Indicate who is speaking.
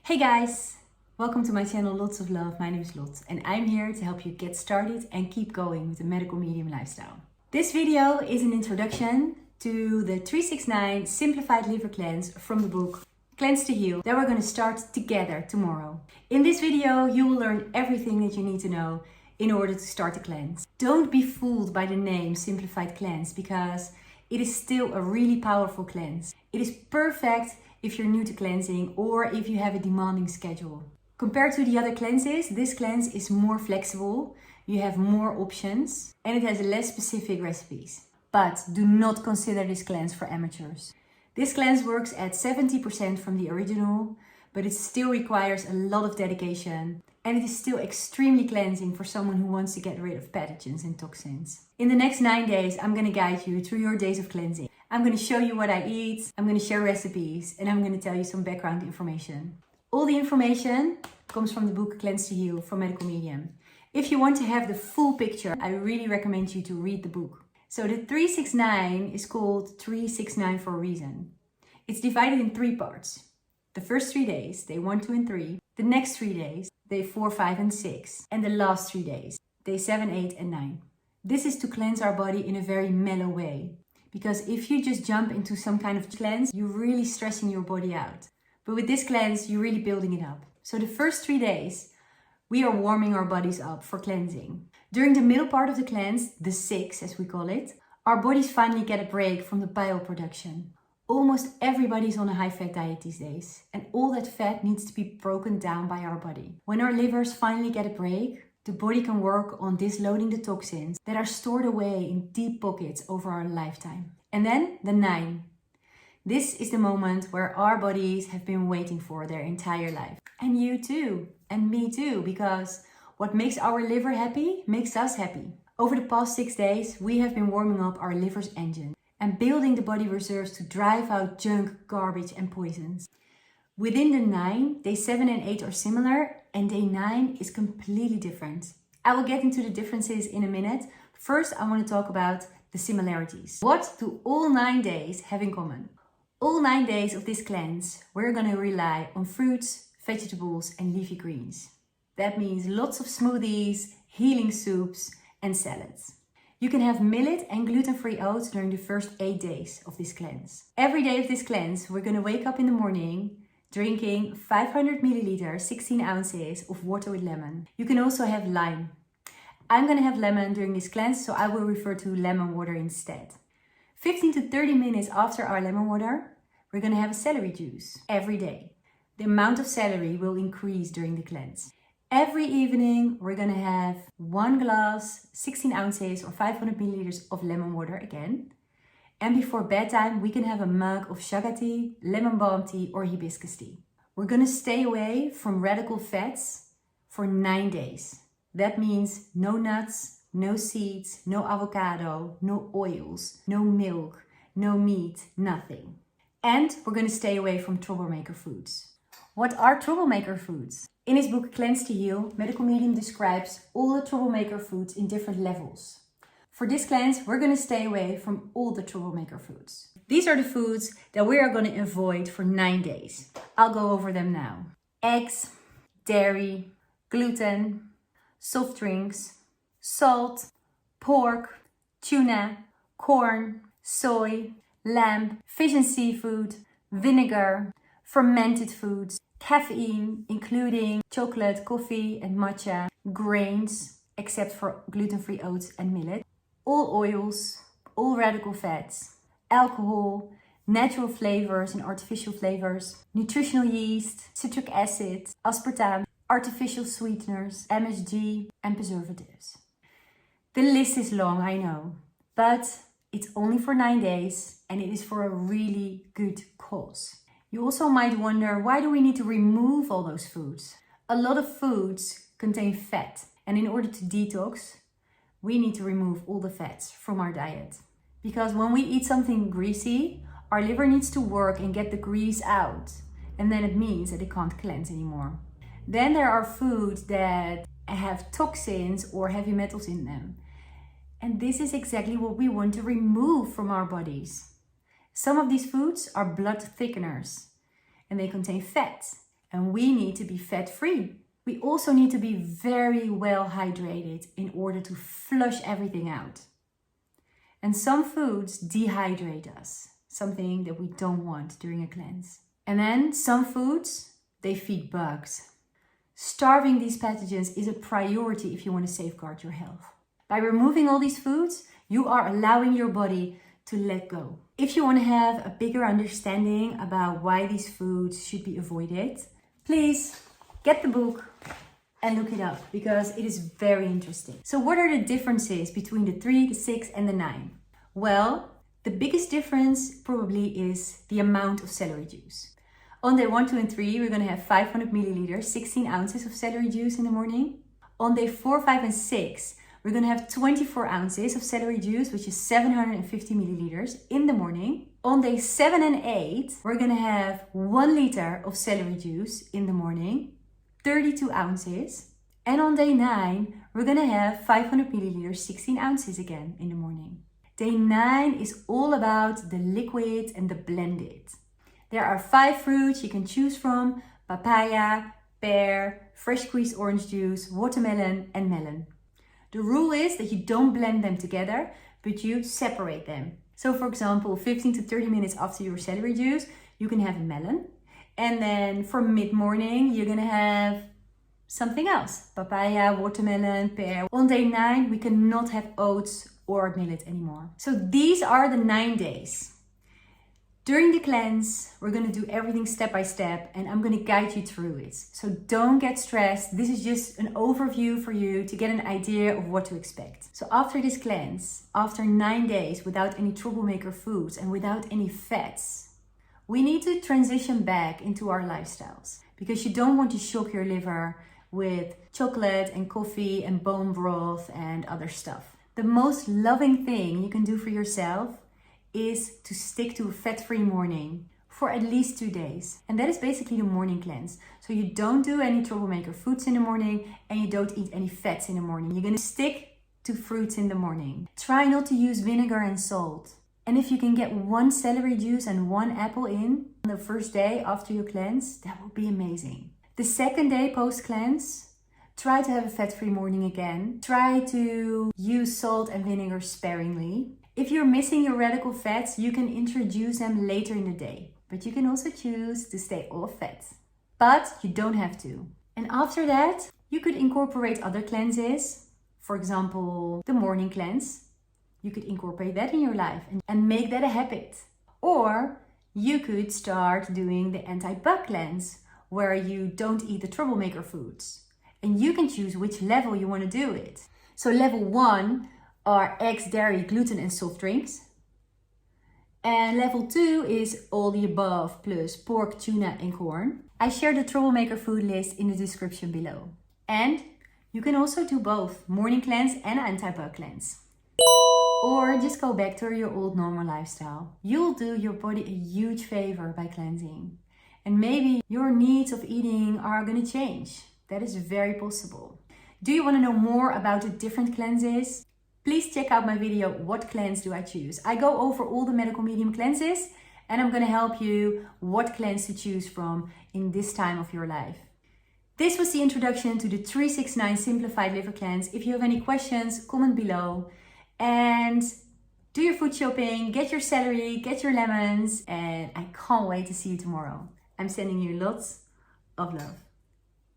Speaker 1: Hey guys! Welcome to my channel Lots of Love. My name is Lot and I'm here to help you get started and keep going with the medical medium lifestyle. This video is an introduction to the 369 Simplified Liver Cleanse from the book Cleanse to Heal that we're going to start together tomorrow. In this video you will learn everything that you need to know in order to start the cleanse. Don't be fooled by the name Simplified Cleanse because it is still a really powerful cleanse. It is perfect if you're new to cleansing or if you have a demanding schedule. Compared to the other cleanses, this cleanse is more flexible, you have more options and it has less specific recipes. But do not consider this cleanse for amateurs. This cleanse works at 70% from the original, but it still requires a lot of dedication and it is still extremely cleansing for someone who wants to get rid of pathogens and toxins. In the next 9 days, I'm going to guide you through your days of cleansing. I'm going to show you what I eat, I'm going to share recipes, and I'm going to tell you some background information. All the information comes from the book Cleanse to Heal from Medical Medium. If you want to have the full picture, I really recommend you to read the book. So the 369 is called 369 for a reason. It's divided in 3 parts. The first 3 days, day 1, 2 and 3. The next 3 days, day 4, 5 and 6. And the last 3 days, day 7, 8 and 9. This is to cleanse our body in a very mellow way. Because if you just jump into some kind of cleanse, you're really stressing your body out. But with this cleanse, you're really building it up. So the first 3 days, we are warming our bodies up for cleansing. During the middle part of the cleanse, the 6 as we call it, our bodies finally get a break from the bile production. Almost everybody's on a high-fat diet these days. And all that fat needs to be broken down by our body. When our livers finally get a break, the body can work on disloading the toxins that are stored away in deep pockets over our lifetime. And then the 9. This is the moment where our bodies have been waiting for their entire life. And you too, and me too, because what makes our liver happy makes us happy. Over the past 6 days, we have been warming up our liver's engine and building the body reserves to drive out junk, garbage and poisons. Within the 9, day 7 and 8 are similar and day 9 is completely different. I will get into the differences in a minute. First, I want to talk about the similarities. What do all 9 days have in common? All 9 days of this cleanse, we're going to rely on fruits, vegetables and leafy greens. That means lots of smoothies, healing soups and salads. You can have millet and gluten-free oats during the first 8 days of this cleanse. Every day of this cleanse, we're going to wake up in the morning drinking 500 milliliters, 16 ounces of water with lemon. You can also have lime. I'm going to have lemon during this cleanse, so I will refer to lemon water instead. 15 to 30 minutes after our lemon water, we're going to have a celery juice every day. The amount of celery will increase during the cleanse. Every evening, we're going to have 1 glass, 16 ounces or 500 milliliters of lemon water again. And before bedtime, we can have a mug of chaga tea, lemon balm tea or hibiscus tea. We're going to stay away from radical fats for 9 days. That means no nuts, no seeds, no avocado, no oils, no milk, no meat, nothing. And we're going to stay away from troublemaker foods. What are troublemaker foods? In his book Cleanse to Heal, Medical Medium describes all the troublemaker foods in different levels. For this cleanse, we're going to stay away from all the troublemaker foods. These are the foods that we are going to avoid for 9 days. I'll go over them now. Eggs, dairy, gluten, soft drinks, salt, pork, tuna, corn, soy, lamb, fish and seafood, vinegar, fermented foods, caffeine, including chocolate, coffee and matcha, grains, except for gluten-free oats and millet, all oils, all radical fats, alcohol, natural flavors and artificial flavors, nutritional yeast, citric acid, aspartame, artificial sweeteners, MSG and preservatives. The list is long, I know, but it's only for 9 days and it is for a really good cause. You also might wonder, why do we need to remove all those foods? A lot of foods contain fat and in order to detox, we need to remove all the fats from our diet. Because when we eat something greasy, our liver needs to work and get the grease out. And then it means that it can't cleanse anymore. Then there are foods that have toxins or heavy metals in them. And this is exactly what we want to remove from our bodies. Some of these foods are blood thickeners and they contain fat. and we need to be fat-free. We also need to be very well hydrated in order to flush everything out. And some foods dehydrate us, something that we don't want during a cleanse. And then some foods, they feed bugs. Starving these pathogens is a priority if you want to safeguard your health. By removing all these foods, you are allowing your body to let go. If you want to have a bigger understanding about why these foods should be avoided, please get the book and look it up because it is very interesting. So what are the differences between the 3, the 6 and the 9? Well, the biggest difference probably is the amount of celery juice. On day 1, 2 and 3, we're going to have 500 milliliters, 16 ounces of celery juice in the morning. On day 4, 5 and 6, we're going to have 24 ounces of celery juice, which is 750 milliliters in the morning. On day 7 and 8, we're going to have 1 liter of celery juice in the morning, 32 ounces. And on day 9, we're going to have 500 milliliters, 16 ounces again in the morning. Day 9 is all about the liquid and the blended. There are 5 fruits you can choose from: papaya, pear, fresh squeezed orange juice, watermelon and melon. The rule is that you don't blend them together, but you separate them. So for example, 15 to 30 minutes after your celery juice, you can have a melon. And then for mid-morning, you're gonna have something else: papaya, watermelon, pear. On day 9, we cannot have oats or millet anymore. So these are the 9 days. During the cleanse, we're going to do everything step by step and I'm going to guide you through it. So don't get stressed. This is just an overview for you to get an idea of what to expect. So after this cleanse, after 9 days without any troublemaker foods and without any fats, we need to transition back into our lifestyles because you don't want to shock your liver with chocolate and coffee and bone broth and other stuff. The most loving thing you can do for yourself is to stick to a fat-free morning for at least 2 days. And that is basically the morning cleanse. So you don't do any troublemaker foods in the morning and you don't eat any fats in the morning. You're gonna stick to fruits in the morning. Try not to use vinegar and salt. And if you can get 1 celery juice and 1 apple in on the first day after your cleanse, that would be amazing. The second day post-cleanse, try to have a fat-free morning again. Try to use salt and vinegar sparingly. If you're missing your radical fats, you can introduce them later in the day. But you can also choose to stay off fat. But you don't have to. And after that, you could incorporate other cleanses. For example, the morning cleanse. You could incorporate that in your life and make that a habit. Or you could start doing the anti-bug cleanse, where you don't eat the troublemaker foods. And you can choose which level you want to do it. So level 1 are eggs, dairy, gluten and soft drinks. And level 2 is all the above plus pork, tuna and corn. I share the troublemaker food list in the description below. And you can also do both morning cleanse and anti-bug cleanse. Or just go back to your old normal lifestyle. You'll do your body a huge favor by cleansing. And maybe your needs of eating are going to change. That is very possible. Do you want to know more about the different cleanses? Please check out my video, What Cleanse Do I Choose? I go over all the medical medium cleanses and I'm going to help you what cleanse to choose from in this time of your life. This was the introduction to the 369 Simplified Liver Cleanse. If you have any questions, comment below. And do your food shopping, get your celery, get your lemons, and I can't wait to see you tomorrow. I'm sending you lots of love.